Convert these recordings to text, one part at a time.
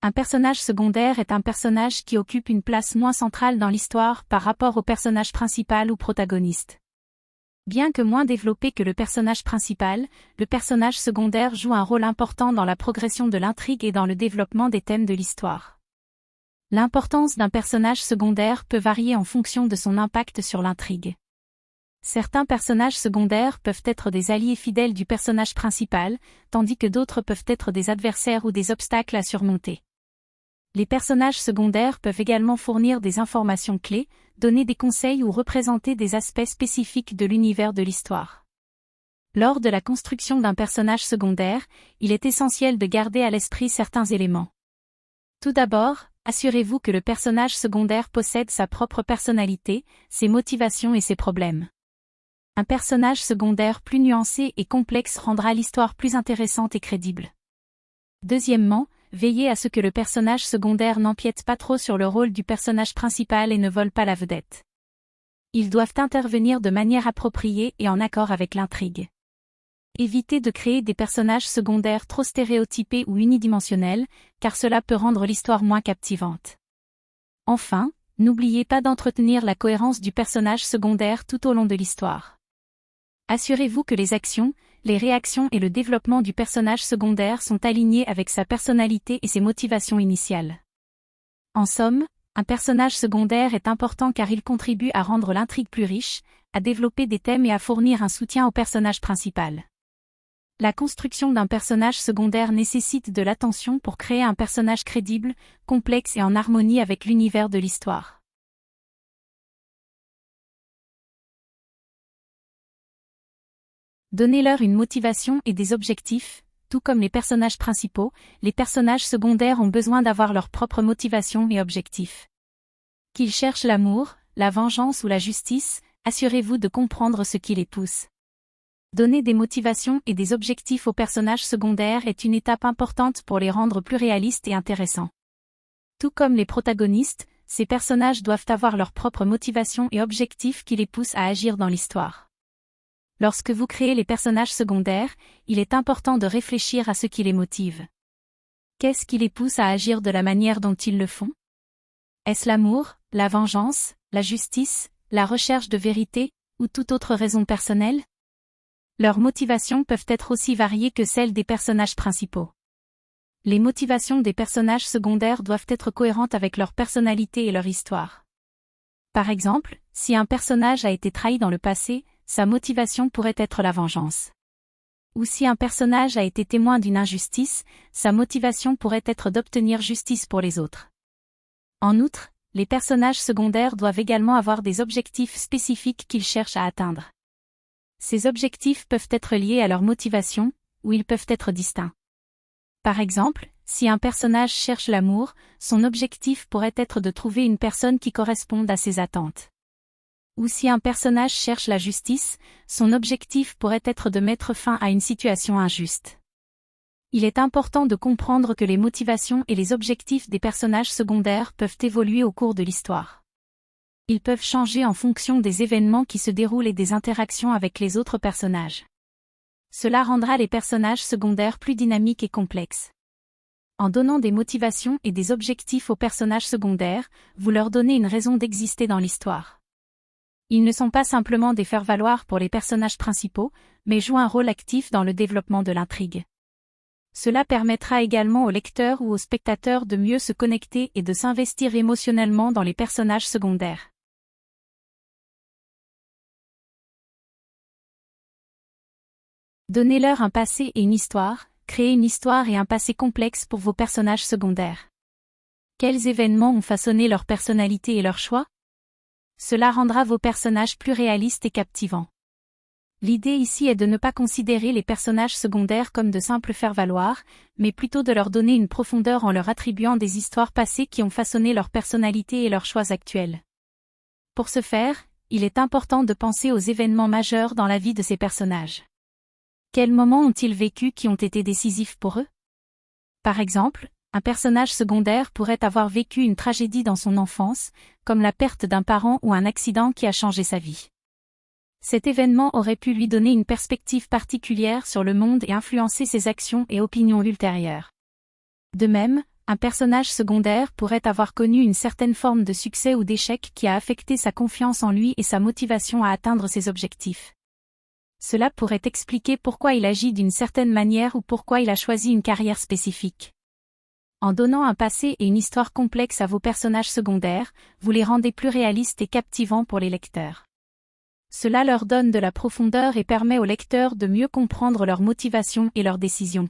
Un personnage secondaire est un personnage qui occupe une place moins centrale dans l'histoire par rapport au personnage principal ou protagoniste. Bien que moins développé que le personnage principal, le personnage secondaire joue un rôle important dans la progression de l'intrigue et dans le développement des thèmes de l'histoire. L'importance d'un personnage secondaire peut varier en fonction de son impact sur l'intrigue. Certains personnages secondaires peuvent être des alliés fidèles du personnage principal, tandis que d'autres peuvent être des adversaires ou des obstacles à surmonter. Les personnages secondaires peuvent également fournir des informations clés, donner des conseils ou représenter des aspects spécifiques de l'univers de l'histoire. Lors de la construction d'un personnage secondaire, il est essentiel de garder à l'esprit certains éléments. Tout d'abord, assurez-vous que le personnage secondaire possède sa propre personnalité, ses motivations et ses problèmes. Un personnage secondaire plus nuancé et complexe rendra l'histoire plus intéressante et crédible. Deuxièmement, veillez à ce que le personnage secondaire n'empiète pas trop sur le rôle du personnage principal et ne vole pas la vedette. Ils doivent intervenir de manière appropriée et en accord avec l'intrigue. Évitez de créer des personnages secondaires trop stéréotypés ou unidimensionnels, car cela peut rendre l'histoire moins captivante. Enfin, n'oubliez pas d'entretenir la cohérence du personnage secondaire tout au long de l'histoire. Assurez-vous que les actions, les réactions et le développement du personnage secondaire sont alignés avec sa personnalité et ses motivations initiales. En somme, un personnage secondaire est important car il contribue à rendre l'intrigue plus riche, à développer des thèmes et à fournir un soutien au personnage principal. La construction d'un personnage secondaire nécessite de l'attention pour créer un personnage crédible, complexe et en harmonie avec l'univers de l'histoire. Donnez-leur une motivation et des objectifs. Tout comme les personnages principaux, les personnages secondaires ont besoin d'avoir leur propre motivation et objectifs. Qu'ils cherchent l'amour, la vengeance ou la justice, assurez-vous de comprendre ce qui les pousse. Donner des motivations et des objectifs aux personnages secondaires est une étape importante pour les rendre plus réalistes et intéressants. Tout comme les protagonistes, ces personnages doivent avoir leur propre motivation et objectifs qui les poussent à agir dans l'histoire. Lorsque vous créez les personnages secondaires, il est important de réfléchir à ce qui les motive. Qu'est-ce qui les pousse à agir de la manière dont ils le font? Est-ce l'amour, la vengeance, la justice, la recherche de vérité, ou toute autre raison personnelle? Leurs motivations peuvent être aussi variées que celles des personnages principaux. Les motivations des personnages secondaires doivent être cohérentes avec leur personnalité et leur histoire. Par exemple, si un personnage a été trahi dans le passé, sa motivation pourrait être la vengeance. Ou si un personnage a été témoin d'une injustice, sa motivation pourrait être d'obtenir justice pour les autres. En outre, les personnages secondaires doivent également avoir des objectifs spécifiques qu'ils cherchent à atteindre. Ces objectifs peuvent être liés à leur motivation, ou ils peuvent être distincts. Par exemple, si un personnage cherche l'amour, son objectif pourrait être de trouver une personne qui corresponde à ses attentes. Ou si un personnage cherche la justice, son objectif pourrait être de mettre fin à une situation injuste. Il est important de comprendre que les motivations et les objectifs des personnages secondaires peuvent évoluer au cours de l'histoire. Ils peuvent changer en fonction des événements qui se déroulent et des interactions avec les autres personnages. Cela rendra les personnages secondaires plus dynamiques et complexes. En donnant des motivations et des objectifs aux personnages secondaires, vous leur donnez une raison d'exister dans l'histoire. Ils ne sont pas simplement des faire-valoir pour les personnages principaux, mais jouent un rôle actif dans le développement de l'intrigue. Cela permettra également aux lecteurs ou aux spectateurs de mieux se connecter et de s'investir émotionnellement dans les personnages secondaires. Donnez-leur un passé et une histoire, créez une histoire et un passé complexe pour vos personnages secondaires. Quels événements ont façonné leur personnalité et leur choix? Cela rendra vos personnages plus réalistes et captivants. L'idée ici est de ne pas considérer les personnages secondaires comme de simples faire-valoir, mais plutôt de leur donner une profondeur en leur attribuant des histoires passées qui ont façonné leur personnalité et leurs choix actuels. Pour ce faire, il est important de penser aux événements majeurs dans la vie de ces personnages. Quels moments ont-ils vécu qui ont été décisifs pour eux? Par exemple, un personnage secondaire pourrait avoir vécu une tragédie dans son enfance, comme la perte d'un parent ou un accident qui a changé sa vie. Cet événement aurait pu lui donner une perspective particulière sur le monde et influencer ses actions et opinions ultérieures. De même, un personnage secondaire pourrait avoir connu une certaine forme de succès ou d'échec qui a affecté sa confiance en lui et sa motivation à atteindre ses objectifs. Cela pourrait expliquer pourquoi il agit d'une certaine manière ou pourquoi il a choisi une carrière spécifique. En donnant un passé et une histoire complexe à vos personnages secondaires, vous les rendez plus réalistes et captivants pour les lecteurs. Cela leur donne de la profondeur et permet aux lecteurs de mieux comprendre leurs motivations et leurs décisions.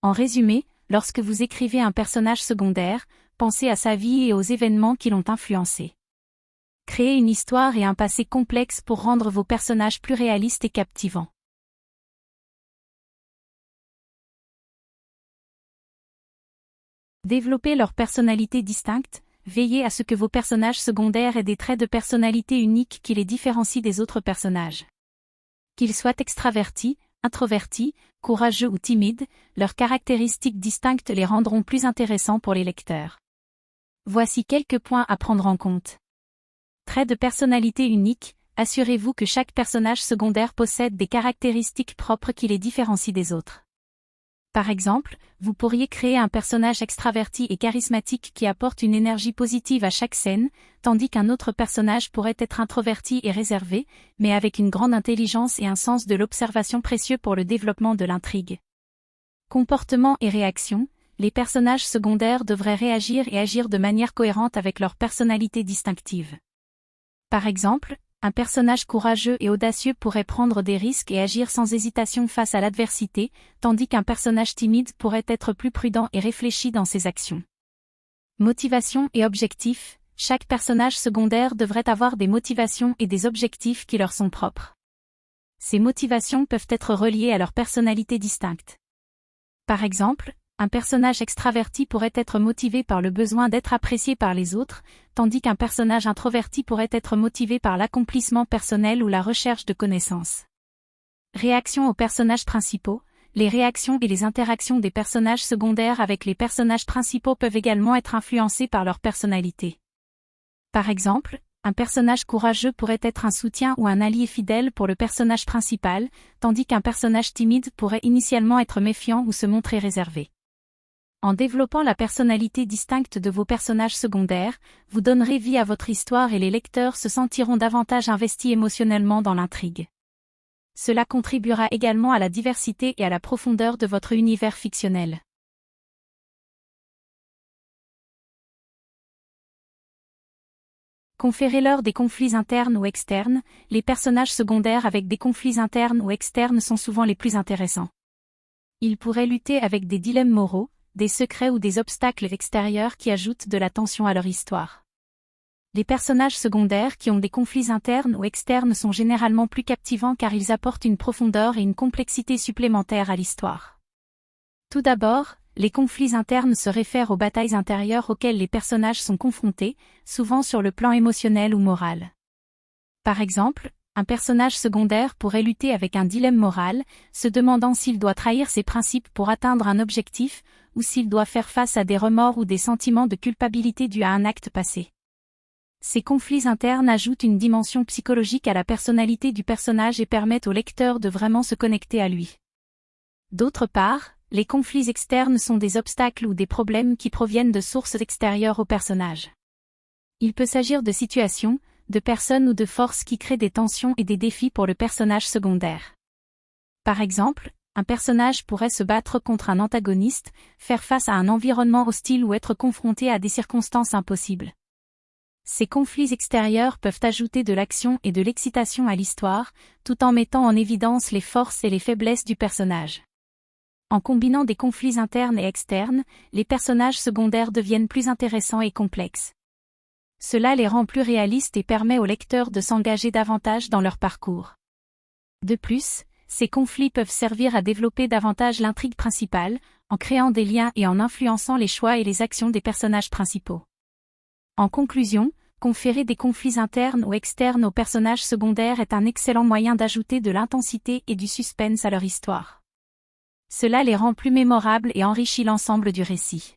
En résumé, lorsque vous écrivez un personnage secondaire, pensez à sa vie et aux événements qui l'ont influencé. Créez une histoire et un passé complexe pour rendre vos personnages plus réalistes et captivants. Développez leur personnalité distincte, veillez à ce que vos personnages secondaires aient des traits de personnalité uniques qui les différencient des autres personnages. Qu'ils soient extravertis, introvertis, courageux ou timides, leurs caractéristiques distinctes les rendront plus intéressants pour les lecteurs. Voici quelques points à prendre en compte. Traits de personnalité uniques, assurez-vous que chaque personnage secondaire possède des caractéristiques propres qui les différencient des autres. Par exemple, vous pourriez créer un personnage extraverti et charismatique qui apporte une énergie positive à chaque scène, tandis qu'un autre personnage pourrait être introverti et réservé, mais avec une grande intelligence et un sens de l'observation précieux pour le développement de l'intrigue. Comportement et réaction, les personnages secondaires devraient réagir et agir de manière cohérente avec leur personnalité distinctive. Par exemple, un personnage courageux et audacieux pourrait prendre des risques et agir sans hésitation face à l'adversité, tandis qu'un personnage timide pourrait être plus prudent et réfléchi dans ses actions. Motivation et objectifs, chaque personnage secondaire devrait avoir des motivations et des objectifs qui leur sont propres. Ces motivations peuvent être reliées à leur personnalité distincte. Par exemple, un personnage extraverti pourrait être motivé par le besoin d'être apprécié par les autres, tandis qu'un personnage introverti pourrait être motivé par l'accomplissement personnel ou la recherche de connaissances. Réaction aux personnages principaux, les réactions et les interactions des personnages secondaires avec les personnages principaux peuvent également être influencées par leur personnalité. Par exemple, un personnage courageux pourrait être un soutien ou un allié fidèle pour le personnage principal, tandis qu'un personnage timide pourrait initialement être méfiant ou se montrer réservé. En développant la personnalité distincte de vos personnages secondaires, vous donnerez vie à votre histoire et les lecteurs se sentiront davantage investis émotionnellement dans l'intrigue. Cela contribuera également à la diversité et à la profondeur de votre univers fictionnel. Conférez-leur des conflits internes ou externes, les personnages secondaires avec des conflits internes ou externes sont souvent les plus intéressants. Ils pourraient lutter avec des dilemmes moraux, des secrets ou des obstacles extérieurs qui ajoutent de la tension à leur histoire. Les personnages secondaires qui ont des conflits internes ou externes sont généralement plus captivants car ils apportent une profondeur et une complexité supplémentaires à l'histoire. Tout d'abord, les conflits internes se réfèrent aux batailles intérieures auxquelles les personnages sont confrontés, souvent sur le plan émotionnel ou moral. Par exemple, un personnage secondaire pourrait lutter avec un dilemme moral, se demandant s'il doit trahir ses principes pour atteindre un objectif, ou s'il doit faire face à des remords ou des sentiments de culpabilité dus à un acte passé. Ces conflits internes ajoutent une dimension psychologique à la personnalité du personnage et permettent au lecteur de vraiment se connecter à lui. D'autre part, les conflits externes sont des obstacles ou des problèmes qui proviennent de sources extérieures au personnage. Il peut s'agir de situations, de personnes ou de forces qui créent des tensions et des défis pour le personnage secondaire. Par exemple, un personnage pourrait se battre contre un antagoniste, faire face à un environnement hostile ou être confronté à des circonstances impossibles. Ces conflits extérieurs peuvent ajouter de l'action et de l'excitation à l'histoire, tout en mettant en évidence les forces et les faiblesses du personnage. En combinant des conflits internes et externes, les personnages secondaires deviennent plus intéressants et complexes. Cela les rend plus réalistes et permet aux lecteurs de s'engager davantage dans leur parcours. De plus, ces conflits peuvent servir à développer davantage l'intrigue principale, en créant des liens et en influençant les choix et les actions des personnages principaux. En conclusion, conférer des conflits internes ou externes aux personnages secondaires est un excellent moyen d'ajouter de l'intensité et du suspense à leur histoire. Cela les rend plus mémorables et enrichit l'ensemble du récit.